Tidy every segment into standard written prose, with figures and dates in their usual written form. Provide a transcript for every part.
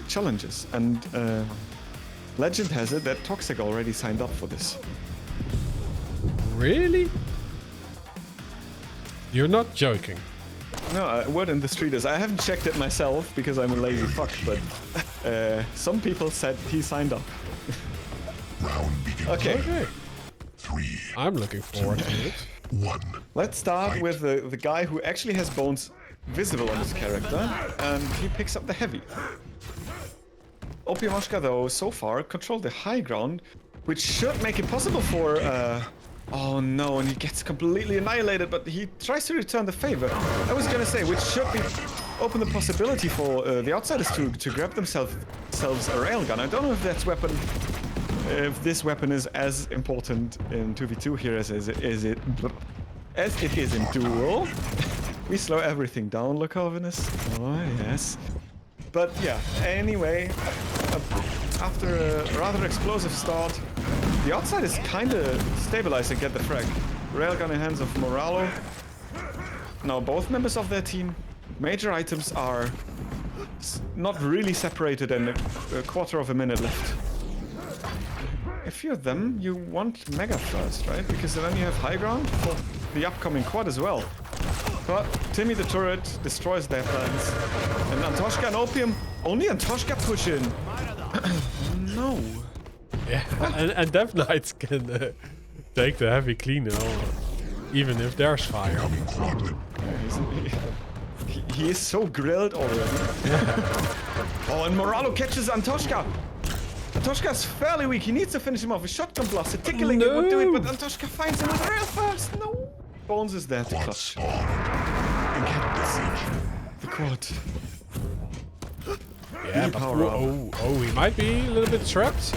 challenges. And legend has it that Toxic already signed up for this. Really? You're not joking. No, word in the street is I haven't checked it myself because I'm a lazy fuck, but some people said he signed up. Round begins. Okay. 3, I'm looking forward to it. 1. Let's start with the guy who actually has bones visible on his character, and he picks up the heavy. OpiumowkA, though, so far controlled the high ground, which should make it possible for... oh no, and he gets completely annihilated, but he tries to return the favor. I was gonna say, which should be open the possibility for the outsiders to grab themselves a railgun. I don't know if that's weapon... if this weapon is as important in 2v2 here as it is in duel. We slow everything down, Lucovinus. Oh, yes. But yeah, anyway, after a rather explosive start, the outside is kind of stabilized and get the frag. Railgun in hands of Moralo. Now both members of their team. Major items are not really separated and a quarter of a minute left. A few of them you want Mega first, right? Because then you have high ground for the upcoming quad as well. But Timmy the turret destroys their plans. And Antoshka and Opium, only Antoshka push in. No. Yeah, and Death Knight can take the heavy clean even if there's fire. He is so grilled already. Oh, and Moralo catches Antoshka. Antoshka's fairly weak. He needs to finish him off. A shotgun blast, a tickling it would do it, but Antoshka finds him with rail first. No. Bones is there to clutch. And get the quad. Yeah, but he might be a little bit trapped.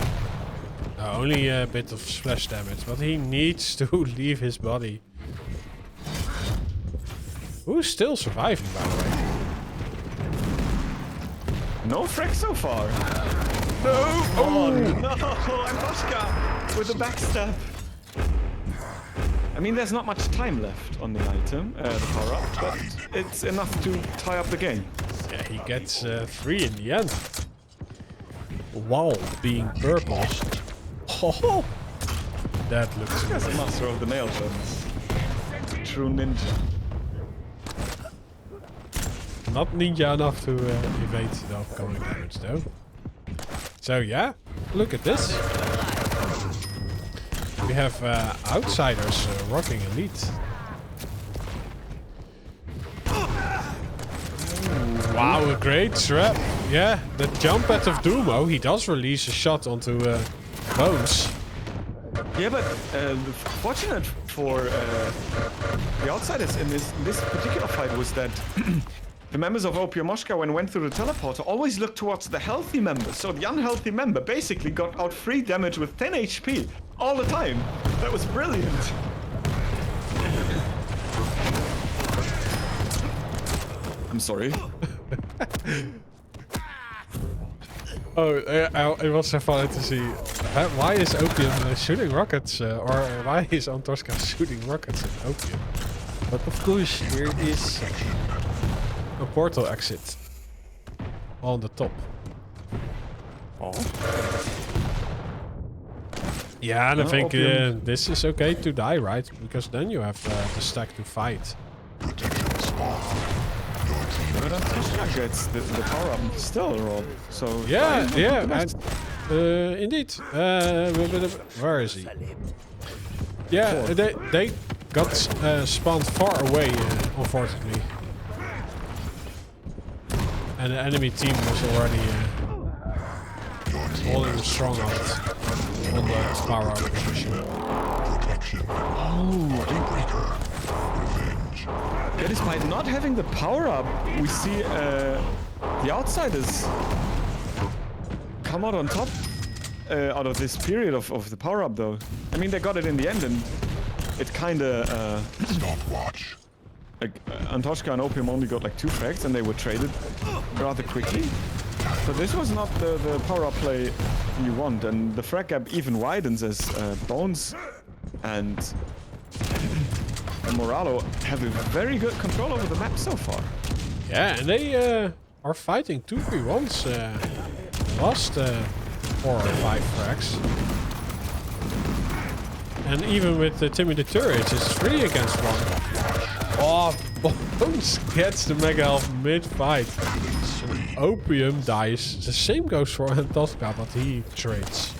Only a bit of splash damage, but he needs to leave his body. Who's still surviving, by the way? No frag so far. No! Oh no! Antoshka with the backstab. I mean, there's not much time left on the item, the power up, but it's enough to tie up the game. Yeah, he gets 3 in the end. While being purple. Oh, that looks He's a master of the nail guns. True ninja. Not ninja enough to evade the upcoming damage, though. So yeah, look at this. We have outsiders rocking elite. Wow, a great trap. Yeah, the jump at of Dumo, he does release a shot onto Bones. Yeah, but fortunate for the outsiders in this particular fight was that the members of OpiumowkA, when went through the teleporter, always looked towards the healthy member. So the unhealthy member basically got out free damage with 10 HP all the time. That was brilliant. I'm sorry. Oh, it was so funny to see. Why is Opium shooting rockets? Or why is Antoshka shooting rockets at Opium? But of course, there is a portal exit on the top. Oh. Yeah, and I think Opium. this is okay to die, right? Because then you have the stack to fight. But Antoshka gets the power up still, Rob. So Yeah, and indeed. Where is he? Yeah, they got spawned far away, unfortunately. And the enemy team was already holding a stronghold on the power up position. Yeah, despite not having the power up, we see the outsiders come out on top out of this period of the power up, though. I mean, they got it in the end, and it kind of. Stopwatch. Like, Antoshka and Opium only got like 2 frags, and they were traded rather quickly. So this was not the power up play you want, and the frag gap even widens as Bones and Moralo have a very good control over the map so far. Yeah, and they are fighting 2v1s lost 4 or 5 frags. And even with the Timmy the Turret, it's 3 against 1. Oh, Bones gets the Mega Health mid-fight. Opium dies. The same goes for Antosca, but he trades.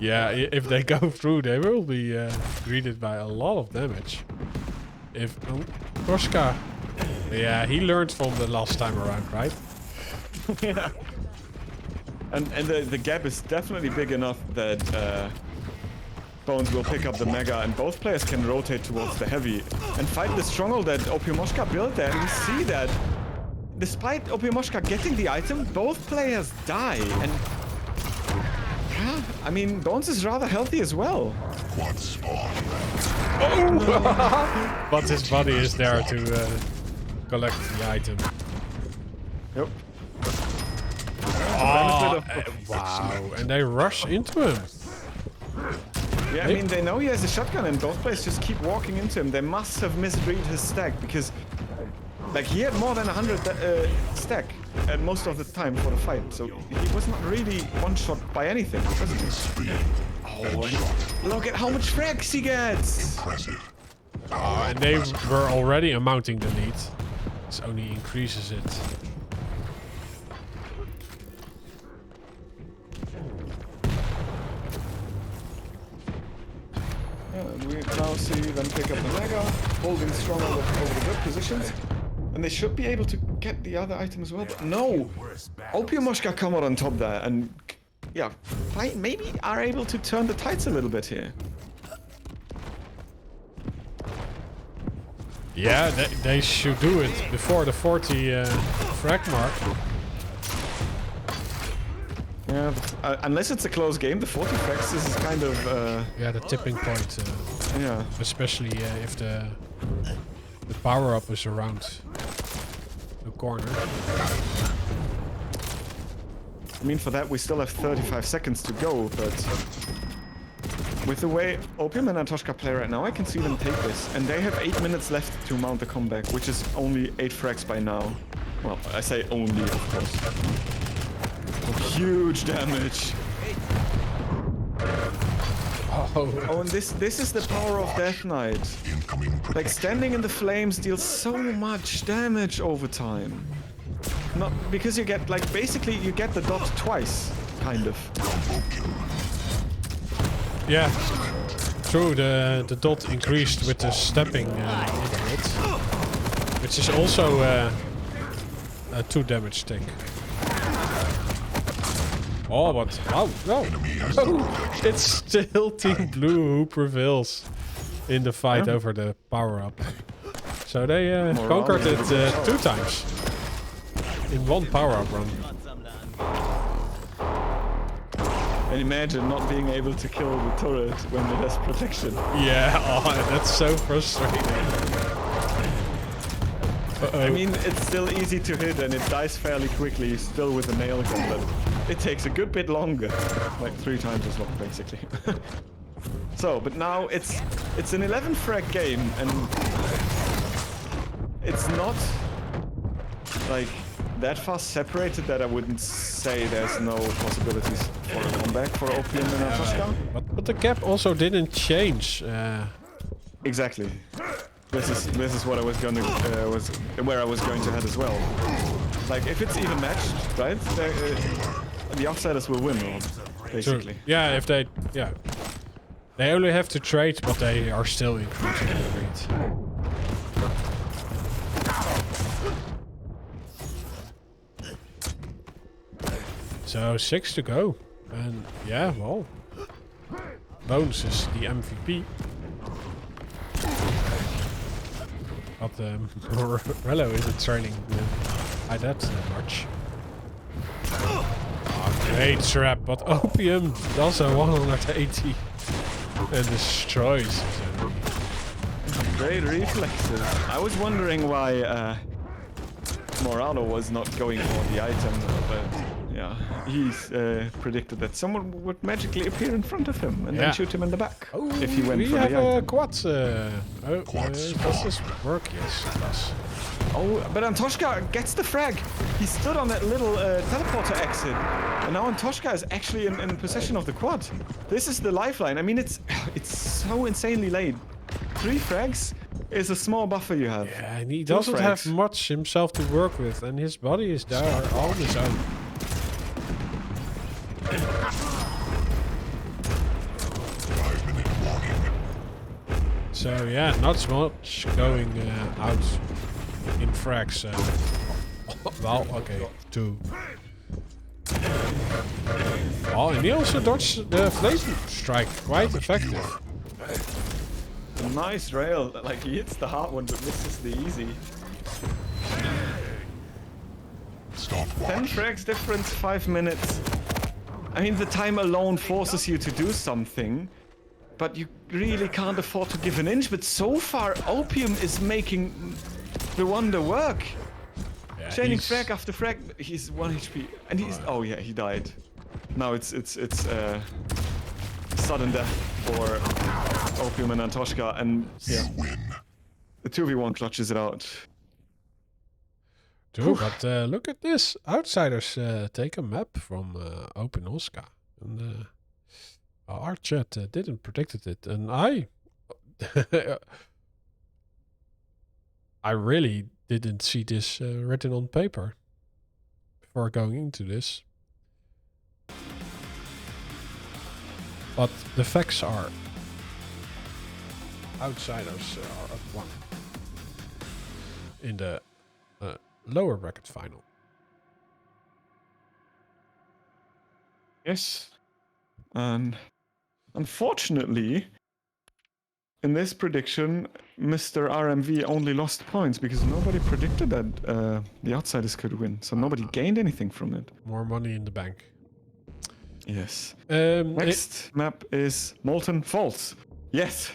Yeah, if they go through, they will be greeted by a lot of damage. If Antosca... Yeah, he learned from the last time around, right? Yeah. And the gap is definitely big enough that Bones will pick up the Mega and both players can rotate towards the Heavy and fight the stronghold that OpiumowkA built there. And we see that despite OpiumowkA getting the item, both players die. And yeah, I mean, Bones is rather healthy as well. Quad spawn. Oh! But his body is there to collect the item. Yep. Oh, wow, and they rush into him. Yeah, I mean, they know he has a shotgun and both players just keep walking into him. They must have misread his stack because, like, he had more than 100 stack most of the time for the fight. So he was not really one-shot by anything, wasn't he? Oh, look at how much frags he gets! Impressive. Oh, and they were already amounting the lead. This only increases it. We now see them pick up the Mega, holding strong over the good positions. And they should be able to get the other item as well, but no! OpiumowkA come out on top there and, yeah, maybe are able to turn the tides a little bit here. Yeah, they should do it before the 40 frag mark. Yeah, but, unless it's a close game, the 40 frags is kind of... Yeah, the tipping point. yeah. Especially if the power-up is around the corner. I mean, for that we still have 35 seconds to go, but... with the way Opium and Antosca play right now, I can see them take this. And they have 8 minutes left to mount the comeback, which is only 8 frags by now. Well, I say only, of course. Huge damage. Oh, and this is the power of Death Knight. Like, standing in the flames deals so much damage over time. Not because you get, like, basically you get the dot twice, kind of. Yeah, true. The dot increased with the stepping into it, which is also a 2 damage tick. Oh, but wow, no! Oh, it's still Team Blue who prevails in the fight over the power-up. So they conquered it 2 times in 1 power-up run. And imagine not being able to kill the turret when it has protection. Yeah, oh, that's so frustrating. I mean, it's still easy to hit and it dies fairly quickly, still with a nail gun, but it takes a good bit longer. Like 3 times as long, basically. So, but now it's an 11 frag game, and it's not like that far separated that I wouldn't say there's no possibilities for a comeback for Opium and Antosca. But the gap also didn't change. Exactly. This is what I was going to where I was going to head as well. Like, if it's even matched, right? The outsiders will win, basically. True. Yeah, if they they only have to trade, but they are still increasing the rate. So 6 to go, and yeah, well, Bones is the MVP. But Morello isn't trailing by that much. Oh, great trap, but Opium does a 180 and destroys his enemy. Great reflexes. I was wondering why Morello was not going for the item, but Yeah, he's predicted that someone would magically appear in front of him and Yeah. then shoot him in the back Oh, if he went we for have the a item. quad. Does this work? Yes, it does. Oh, but Antoshka gets the frag. He stood on that little teleporter exit, and now Antoshka is actually in possession of the quad. This is the lifeline. I mean, it's so insanely late. 3 frags is a small buffer you have. Yeah, and he 2 doesn't have frags. much himself to work with, and his body is there on his own. 5-minute warning. So yeah, not much going out in frags. Well, okay, 2. Oh, and he also dodged the flame strike, quite effective. Nice rail. Like, he hits the hard one but misses the easy. 10 Stopwatch. frags difference, 5 minutes. I mean, the time alone forces you to do something, but you really can't afford to give an inch. But so far, Opium is making the wonder work. Yeah, Chaining he's- frag after frag. He's 1 HP, and he's oh yeah, he died. Now it's sudden death for Opium and Antoshka, and yeah, Win. the 2v1 clutches it out. True, but look at this. Outsiders take a map from OpiumowkA. And our chat didn't predicted it. And I really didn't see this written on paper before going into this. But the facts are outsiders are up 1 in the lower bracket final. Yes, and unfortunately, in this prediction, Mr. RMV only lost points because nobody predicted that the outsiders could win, so nobody gained anything from it. More money in the bank. Yes. It- Next map is Molten Falls. Yes.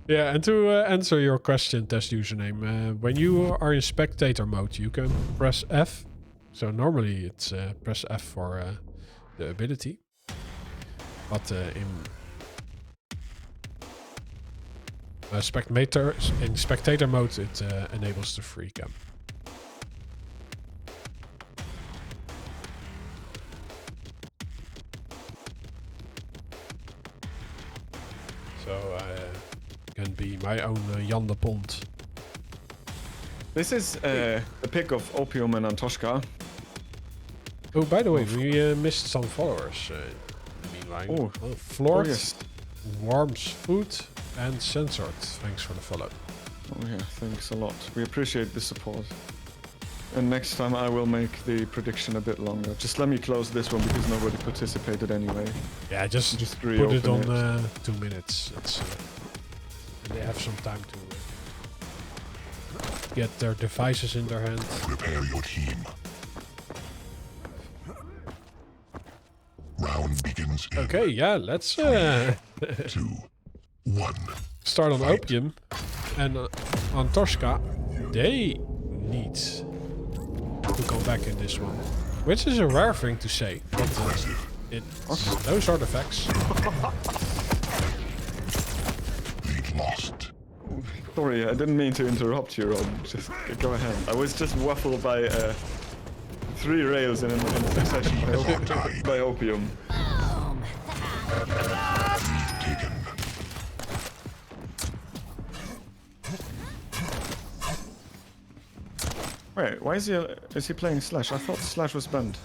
yeah, and to answer your question, test username, when you are in spectator mode, you can press F. So normally it's press F for the ability, but in spectator mode, it enables the free cam. So I can be my own Jan de Pont. This is the pick of Opium and Antoshka. Oh, by the way, we missed some followers. Meanwhile, Oh. Flort, yes. Warms Food, and Censored. Thanks for the follow. Oh yeah, thanks a lot. We appreciate the support. And next time I will make the prediction a bit longer. Just let me close this one because nobody participated anyway. Yeah, just Just put it on reopen 2 minutes. It's, they have some time to get their devices in their hand. Prepare your team. Round begins in Okay, yeah, let's 2, 1. start on Opium. And on Toshka, they need to go back in this one. Which is a rare thing to say. But those are the facts. Lead lost. Sorry, I didn't mean to interrupt you, Rob. Just go ahead. I was just waffled by 3 rails in succession by Opium. Lead taken. Wait, why is he playing Slash? I thought Slash was banned.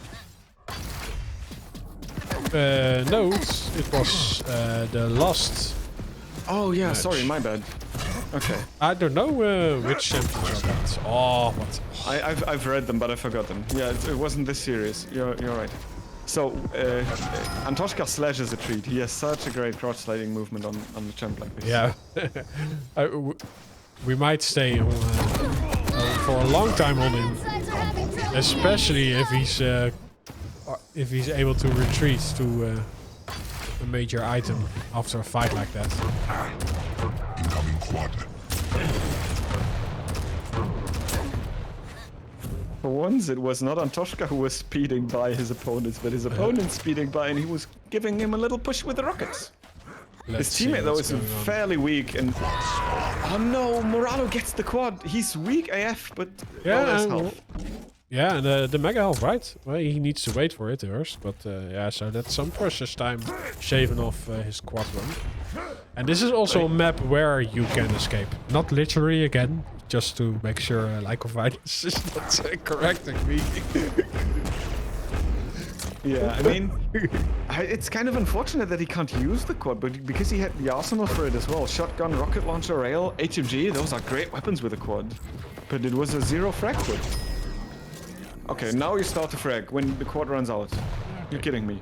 No, it was the last. Oh yeah, Match. sorry, my bad. Okay, I don't know which champions are that. Oh, what? I've read them, but I forgot them. Yeah, it wasn't this serious. You're right. So Antoshka Slash is a treat. He has such a great crotch sliding movement on the champ like this. Yeah. We might stay on, for a long time on him, especially if he's able to retreat to a major item after a fight like that. Incoming quad. For once, it was not Antoshka who was speeding by his opponents, but his opponent speeding by, and he was giving him a little push with the rockets. His teammate, though, is fairly weak, and... Oh no, Moralo gets the quad. He's weak AF, but... Yeah, health. yeah, and the mega health, right? Well, he needs to wait for it first, but yeah, so that's some precious time shaving off his quad run. And this is also a map where you can escape. Not literally again, just to make sure Lycovitis is not correcting me. Yeah, I mean, it's kind of unfortunate that he can't use the quad, but because he had the arsenal for it as well. Shotgun, rocket launcher, rail, HMG, those are great weapons with a quad. But it was a 0 frag quad. Okay, now you start to frag when the quad runs out. You're kidding me.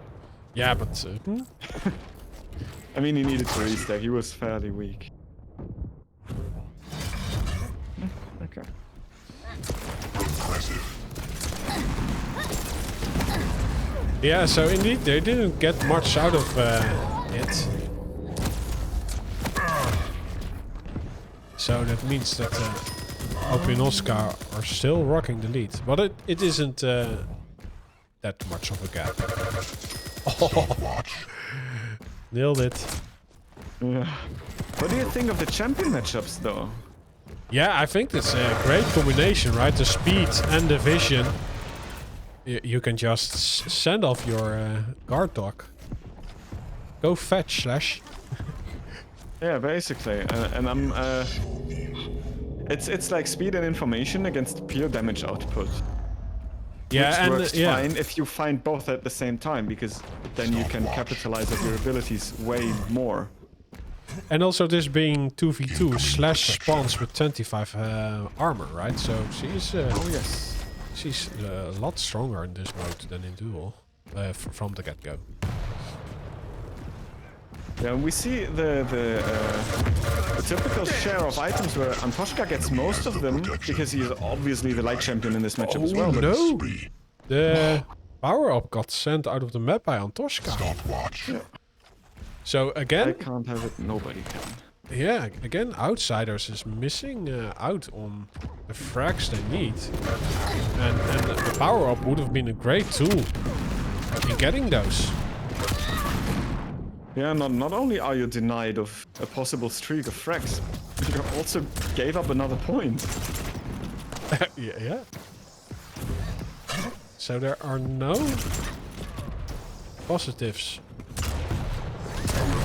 Yeah, but... I mean, he needed to restack. He was fairly weak. Okay. Yeah, so indeed, they didn't get much out of it. So that means that OpiumowkA are still rocking the lead. But it isn't that much of a gap. Oh, nailed it. Yeah. What do you think of the champion matchups, though? Yeah, I think it's a great combination, right? The speed and the vision. You can just send off your guard dog. Go fetch, Slash. Yeah, basically. And I'm... It's like speed and information against pure damage output. Yeah, which and works fine if you find both at the same time, because then you can capitalize on your abilities way more. And also this being 2v2, Slash spawns with 25 armor, right? So she's... Oh yes. She's a lot stronger in this mode than in duel, from the get-go. Yeah, we see the typical share of items where Antoshka gets most of them because he is obviously the light champion in this matchup as well. No! The power-up got sent out of the map by Antoshka. Yeah. So again... I can't have it, nobody can. Yeah, again, Outsiders is missing out on the frags they need. And the power-up would have been a great tool in getting those. Yeah, not only are you denied of a possible streak of frags, you also gave up another point. Yeah. So there are no positives.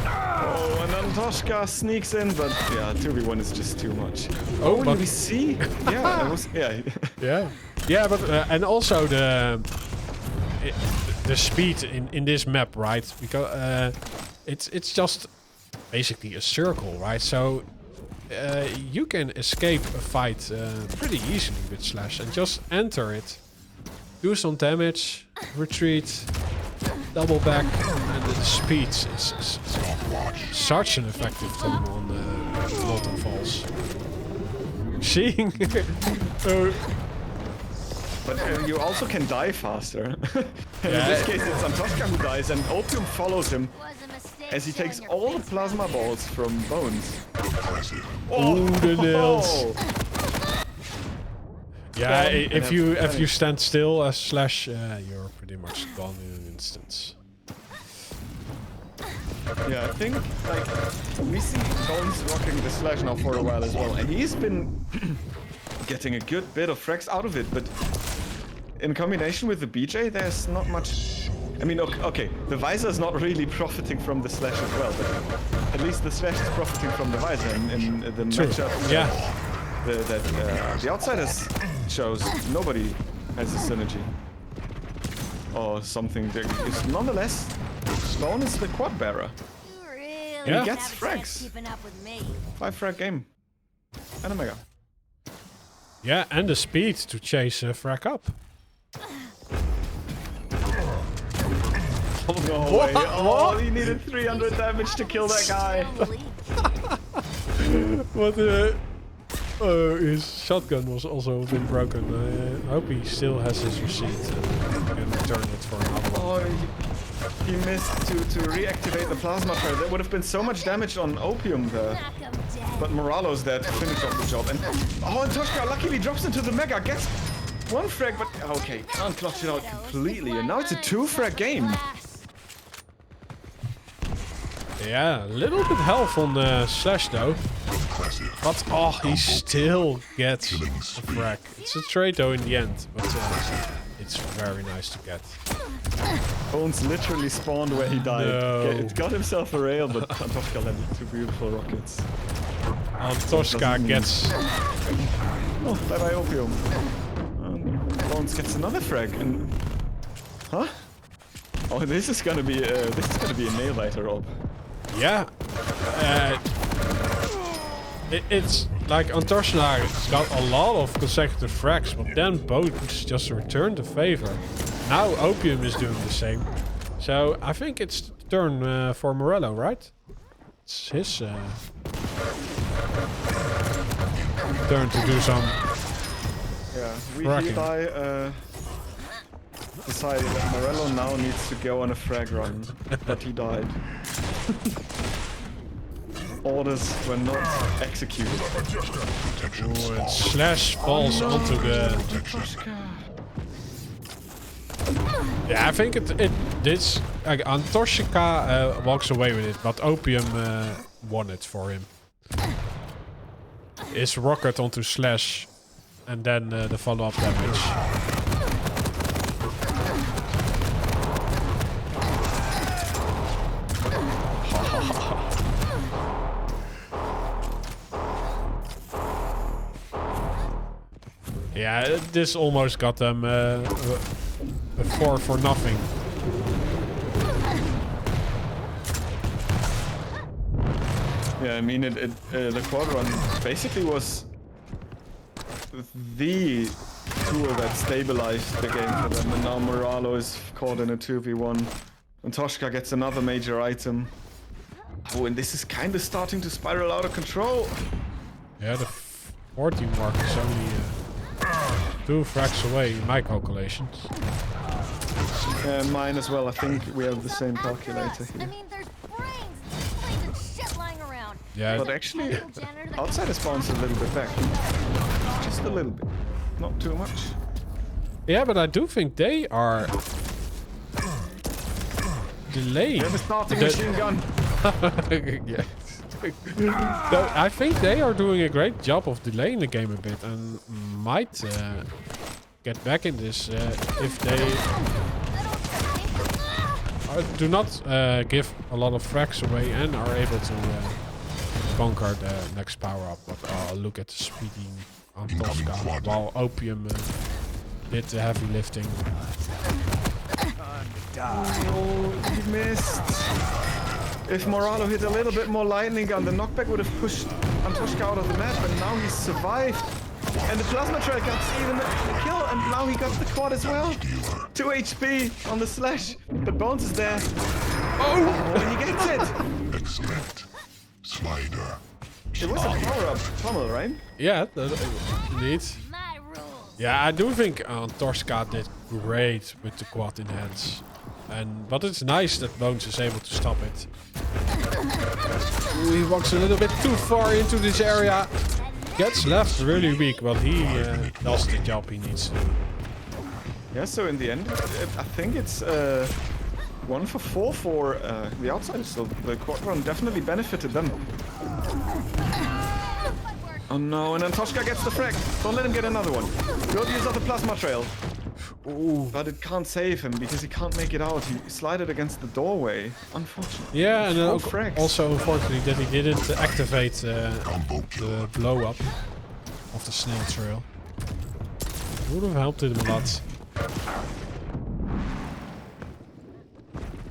Oh, and Antoshka sneaks in, but yeah, 2v1 is just too much. Oh, but we see? Yeah, it was, yeah. Yeah, but and also the speed in this map, right? Because it's just basically a circle, right? So you can escape a fight pretty easily with Slash and just enter it, do some damage, retreat, double back, and the speed is such an effective tool on Molten Falls. Seeing... But you also can die faster. In this case, it's Antoshka who dies, and Opium follows him as he takes all the plasma balls from Bones. Oh, the nails! Yeah, if you stand still as Slash, you're pretty much gone in an instant. Yeah, I think like we see Bones rocking the Slash now for a while as well, and he's been getting a good bit of frags out of it, but in combination with the BJ, there's not much. I mean, okay, the Visor is not really profiting from the Slash as well, but at least the Slash is profiting from the Visor in the matchup. Yeah. That the Outsiders shows nobody has a synergy or something that is nonetheless. Stone is the quad bearer. Yeah. He gets frags. 5 frag game. And a mega. Yeah, and the speed to chase frag up. Oh no way. Oh, he needed 300 damage to kill that guy. What his shotgun was also been broken. I hope he still has his receipt and can return it for another one. Oh, he missed to reactivate the plasma flare. There would have been so much damage on Opium there. But Moralo's there to finish off the job. And oh, and Toshka luckily drops into the mega, gets One frag, but okay, can't clutch it out completely, and now it's a 2-frag game. Yeah, a little bit health on Slash though. But oh, he still gets a frag. It's a trade though in the end, but it's very nice to get. Bones literally spawned where he died. No. It got himself a rail, but Antoshka landed 2 beautiful rockets. Antoshka gets... Oh, bye-bye Opium. Bones gets another frag, and... Huh? Oh, this is gonna be a nail biter, Rob. Yeah. It's like Antoshka's got a lot of consecutive frags, but then Bones just returned the favor. Now Opium is doing the same. So I think it's turn for Morello, right? It's his turn to do some. Yeah, we fracking. hereby decided that Morello now needs to go on a frag run, but he died. Orders were not executed. Oh, and Slash falls onto the. Yeah, I think this like Antoshka walks away with it, but Opium won it for him. Is rocket onto Slash, and then the follow-up damage. Yeah, this almost got them a 4 for nothing. Yeah, I mean, the quad run basically was the tool that stabilized the game for them, and now Moralo is caught in a 2v1. And Toshka gets another major item. Oh, and this is kind of starting to spiral out of control. Yeah, the 40 mark is only 2 frags away in my calculations. Mine as well. I think we have the same calculator I here. mean, there's brains and shit lying around. Yeah, But actually, outside spawns a little bit back. Just a little bit. Not too much. yeah, but I do think they are delaying. We have a starting the- machine gun. yeah. No, I think they are doing a great job of delaying the game a bit and might get back in this if they do not give a lot of frags away and are able to conquer the next power up. But look at the speeding on Tosca while Opium did the heavy lifting. Oh, he missed. If Moralo hit a little bit more lightning gun, the knockback would have pushed Antoshka out of the map, but now he's survived. And the plasma trail got even the kill, and now he got the quad as well. 2 HP on the Slash, but Bones is there. Oh, and he gets it. Excellent. Slider. It was a power-up tunnel, right? Yeah, indeed. My rules. Yeah, I do think Torska did great with the quad in hands. But it's nice that Bones is able to stop it. Ooh, he walks a little bit too far into this area. Gets left really weak, but he does the job he needs to do. Yeah, so in the end, I think it's 1 for 4 for the outsiders, so the quad run definitely benefited them. Oh no, and then Toshka gets the frag. Don't let him get another one. Good use of the plasma trail. Ooh. But it can't save him because he can't make it out. He slided against the doorway, unfortunately. Yeah, and 4 frags. also unfortunately that he didn't activate the blow up of the snail trail. Would have helped him a lot.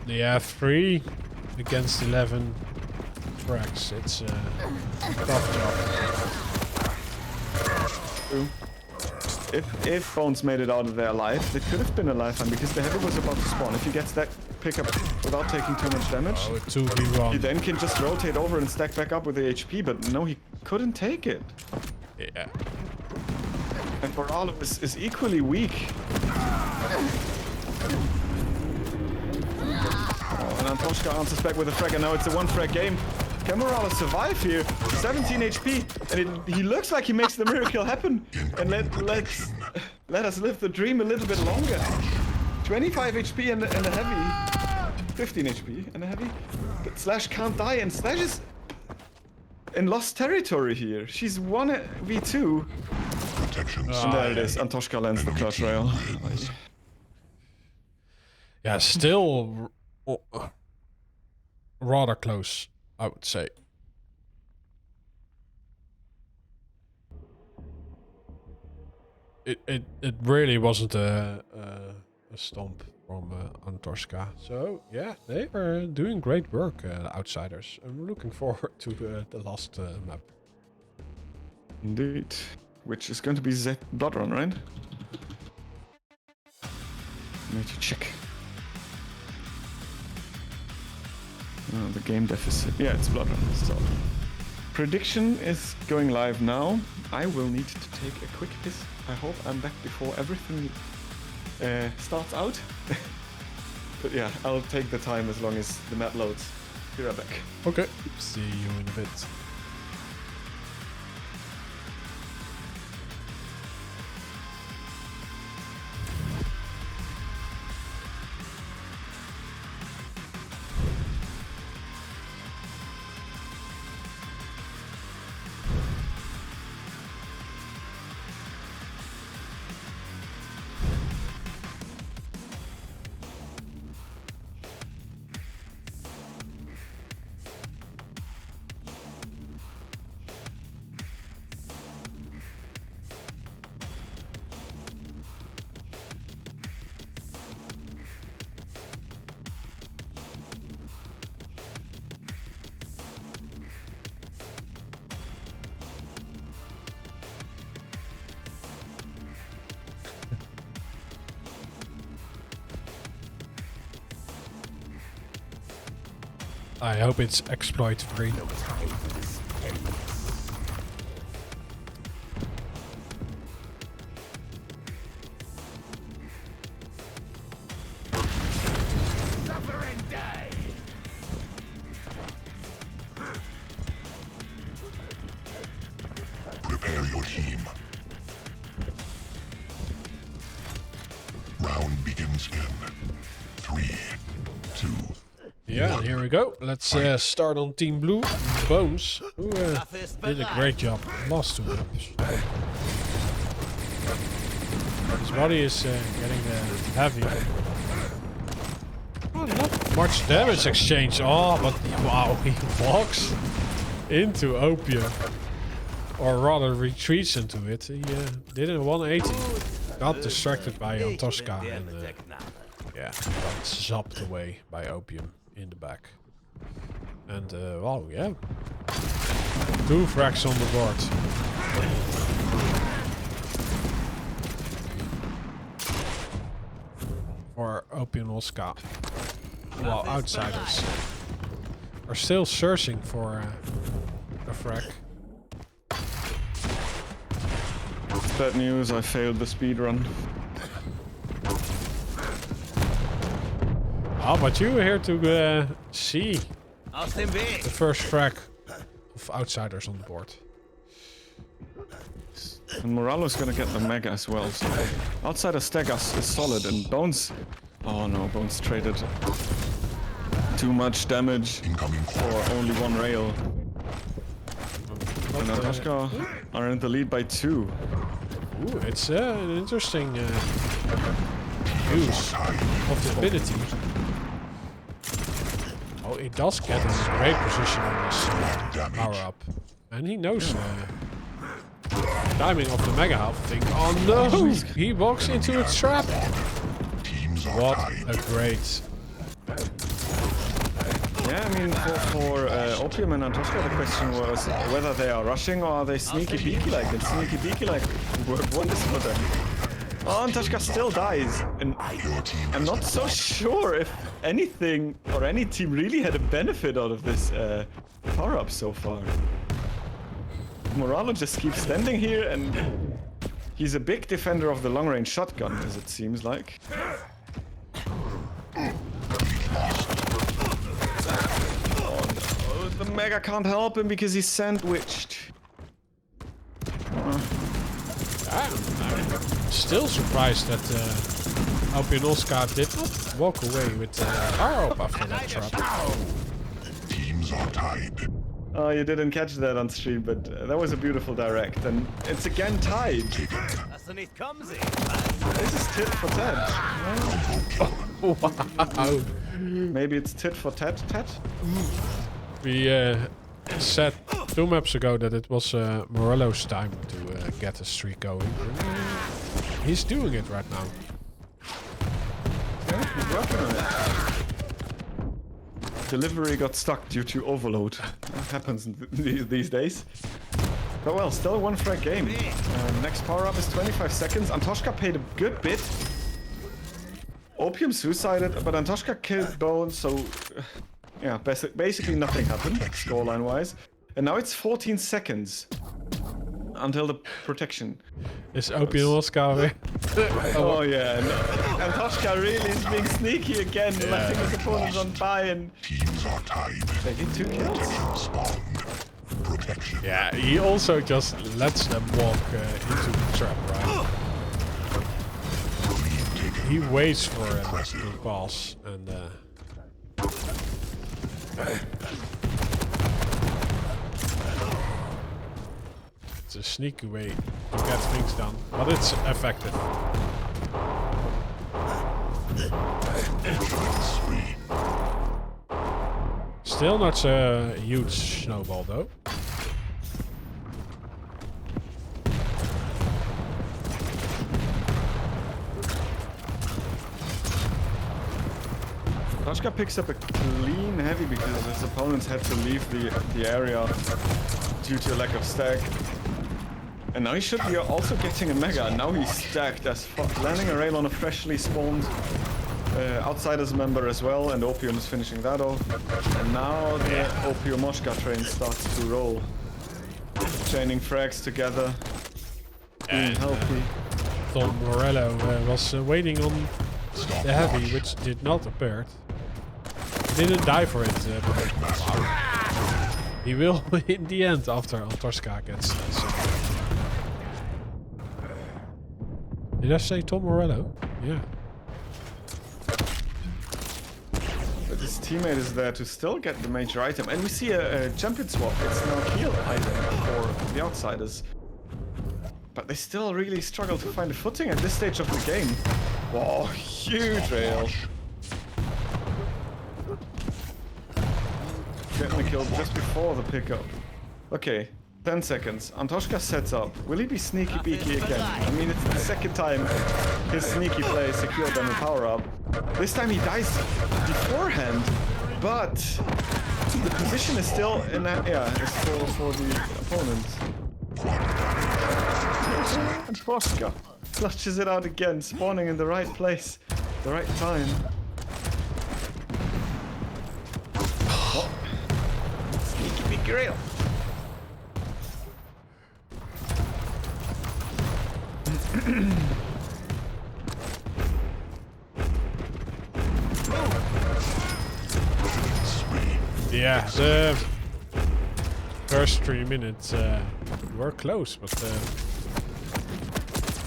Yeah, 3 against 11 frags. It's a tough job. If Bones made it out of there alive, it could have been a lifetime because the heavy was about to spawn. If he gets that pickup without taking too much damage, Oh, 2v1. he then can just rotate over and stack back up with the HP, but no, he couldn't take it. Yeah. And Moralo is equally weak. Oh, and Antoshka answers back with a frag, and now it's a 1 frag game. Can Moralo survive here? 17 HP, and he looks like he makes the miracle happen. And let's let us live the dream a little bit longer. 25 HP and a heavy. 15 HP and a heavy. But Slash can't die, and Slash is in lost territory here. She's 1v2. And there it is. Antoshka lands the clutch rail. Yeah, still rather close, I would say. It really wasn't a stomp from Antoshka. So yeah, they are doing great work, Outsiders. I'm looking forward to the last map. Indeed. Which is going to be Z Bloodrun, right? Need to check. Oh, the game deficit. Yeah, it's Bloodrun. So, prediction is going live now. I will need to take a quick piss. I hope I'm back before everything starts out. But yeah, I'll take the time as long as the map loads. Be right back. Okay. See you in a bit. I hope it's exploit free. Prepare your team. Round begins in 3, 2. Yeah, here we go. Let's start on Team Blue. Bones, who did a great job last 2 maps. His body is getting heavy. Oh, not much damage exchange. Oh, but wow, he walks into Opium. Or rather retreats into it. He did a 180. Got distracted by Antoshka and yeah, got zapped away by Opium in the back. And wow, yeah. 2 frags on the board. For OpiumowkA. While Outsiders are still searching for a frag. Bad news, I failed the speed run. Oh, but you were here to see the first frag of Outsiders on the board. And Moralo's gonna get the mega as well, so Outsider Stegas is solid, and Bones... Oh no, Bones traded too much damage for only 1 rail. And Antoshka are in the lead by 2. Ooh, it's an interesting use of the ability. Oh, he does get in a great position on this power-up. And he knows timing of the mega health thing. Oh no! He walks into a trap! What a great... Yeah, I mean, for Opium and Antoshka, the question was whether they are rushing or are they sneaky peeky like, and sneaky peeky like work wonders for them. Oh, Antoshka still dies, and I'm not so sure if anything or any team really had a benefit out of this power-up so far. Moralo just keeps standing here, and he's a big defender of the long-range shotgun, as it seems like. The Mega can't help him because he's sandwiched. still surprised that OpiumowkA did not walk away with power up after that trap. Teams are tied. Oh, you didn't catch that on stream, but that was a beautiful direct, and it's again tied. This is tit for tat. Wow. Maybe it's tit for tat tat? We said 2 maps ago that it was Morello's time to get a streak going. He's doing it right now. Yeah, he's working on it. Delivery got stuck due to overload. That happens these days. But well, still a 1 frag game. Next power up is 25 seconds. Antoshka paid a good bit. Opium suicided, but Antoshka killed Bone, so yeah, basically nothing happened, scoreline wise. And now it's 14 seconds until the protection. Is OpiumowkA away? Oh yeah, no. Antoshka really is being sneaky again, letting his opponents on by and Teams are tied. taking 2 kills. Spawn. Protection. Yeah, he also just lets them walk into the trap, right? He waits for him to pass and it's a sneaky way to get things done, but it's effective. Still not a huge snowball though. Antoshka picks up a clean heavy because his opponents had to leave the area due to a lack of stack. And now he should be also getting a mega. Now he's stacked as fuck, landing a rail on a freshly spawned Outsiders member as well, and Opium is finishing that off. And now the OpiumowkA train starts to roll. Chaining frags together, being healthy. Tom Morello was waiting on the heavy, which did not appear. He didn't die for it, but he will in the end after Antoshka gets sick. Did I say Tom Morello? Yeah. But his teammate is there to still get the major item. And we see a champion swap. It's now kill item for the Outsiders. But they still really struggle to find a footing at this stage of the game. Whoa, huge rail. Getting the kill just before the pickup. Okay, 10 seconds. Antoshka sets up. Will he be sneaky beaky again? I mean, it's the second time his sneaky play secured them a power up. This time he dies beforehand, but the position is still in that, yeah, it's still for the opponent. Antoshka clutches it out again, spawning in the right place, the right time. Oh. Sneaky beaky rail. Yeah, the first 3 minutes were close, but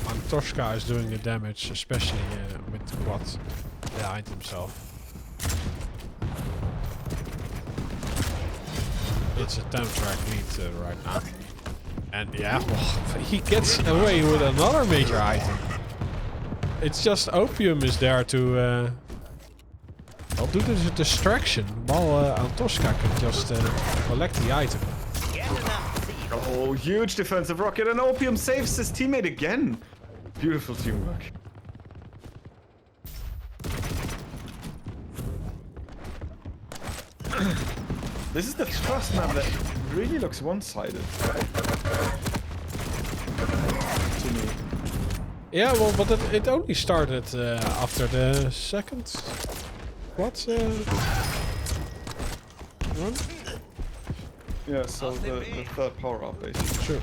Antoshka is doing the damage, especially with the quad behind himself. It's a 10 frag lead right now. And yeah, well, he gets away with another major item. It's just Opium is there to well, do the distraction while Antoshka can just collect the item. Oh, huge defensive rocket, and Opium saves his teammate again. Beautiful teamwork. This is the trust map that really looks one-sided. To me. Yeah, well, but it only started after the second quad run. Yeah, so the third power up basically. Sure.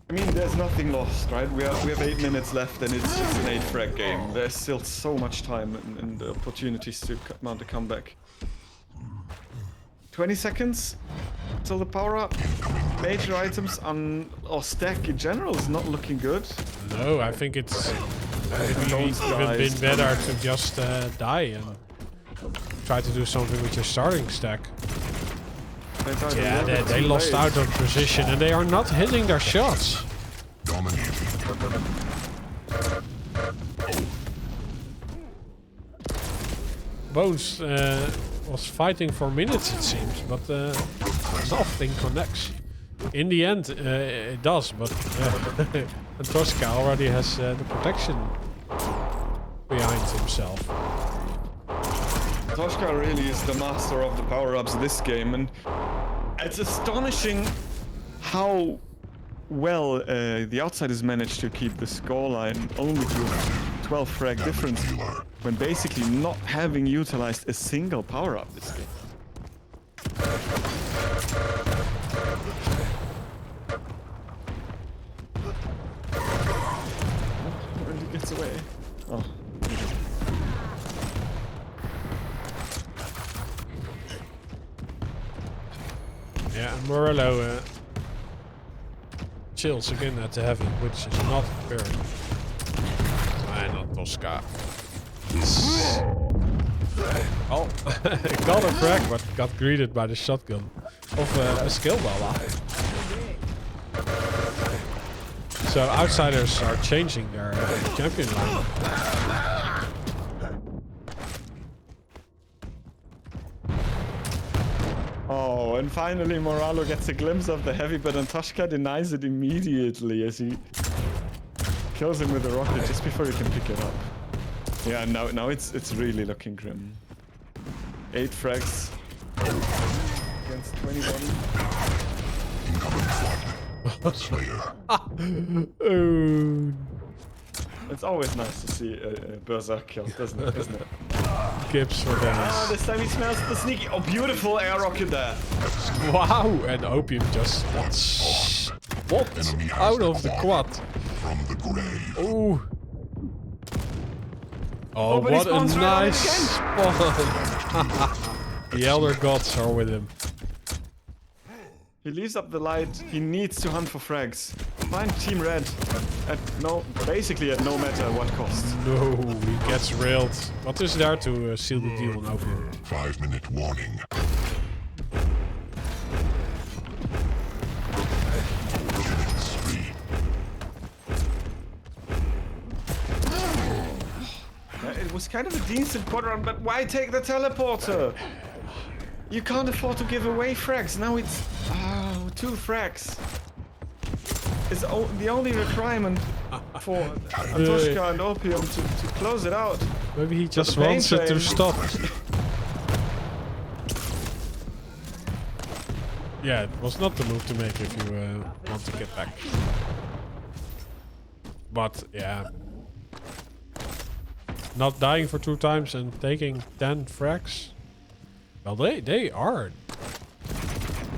I mean, there's nothing lost, right? We have 8 minutes left, and it's an 8 frag game. There's still so much time and opportunities to mount a comeback. 20 seconds till the power up. major items on or stack in general is not looking good. No, I think it's maybe even been better to just die and try to do something with your starting stack. Yeah, they lost out on position and they are not hitting their shots. Bones was fighting for minutes, it seems, but nothing connects. In the end, it does, but and Tosca already has the protection behind himself. Tosca really is the master of the power-ups this game, and it's astonishing how well the outsiders managed to keep the scoreline only to 12 frag difference when basically not having utilized a single power-up this game. Really gets away. Oh. Yeah, and Morello chills again at the heavy, which is not fair. Not Tosca. Oh, got a frag, but got greeted by the shotgun of a skill bala. So outsiders are changing their champion line. Oh, and finally Moralo gets a glimpse of the heavy, but Tosca denies it immediately as he kills him with a rocket just before he can pick it up. Yeah, now it's really looking grim. 8 frags against 21. Oh. It's always nice to see a berserk kill, isn't it? Gibbs for Dennis. Oh, this time he smells the sneaky. Oh, beautiful air rocket there. Wow, and Opium just got spot out of the quad. From the grave. Oh. Oh, what a nice spot. The Elder Gods are with him. He leaves up the light. He needs to hunt for frags. Find Team Red basically at no matter what cost. No, he gets railed. What is there to seal the deal on Opium? 5-minute warning. It was kind of a decent quad run, but why take the teleporter? You can't afford to give away frags. Now it's 2 frags. It's the only requirement for Tosca and Opium to close it out. Maybe he just wants it to stop. Yeah, it was not the move to make if you want to get back. But yeah. Not dying for 2 times and taking 10 frags. Well, they are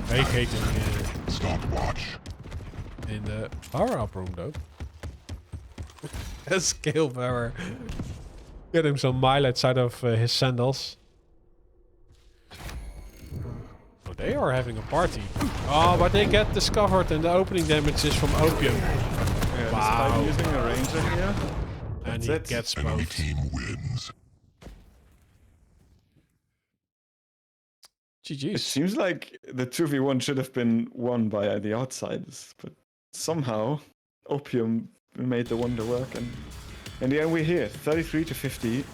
vacating Stopwatch. in the power-up room, though. A scale power. Get him some mile outside of his sandals. Oh, they are having a party. Oh, but they get discovered and the opening damage is from Opium. Yeah, Wow. using a ranger here. And he gets Enemy both. team wins. It GG's. seems like the 2v1 should have been won by the outsiders, but somehow Opium made the wonder work, and in the end we're here, 33-50.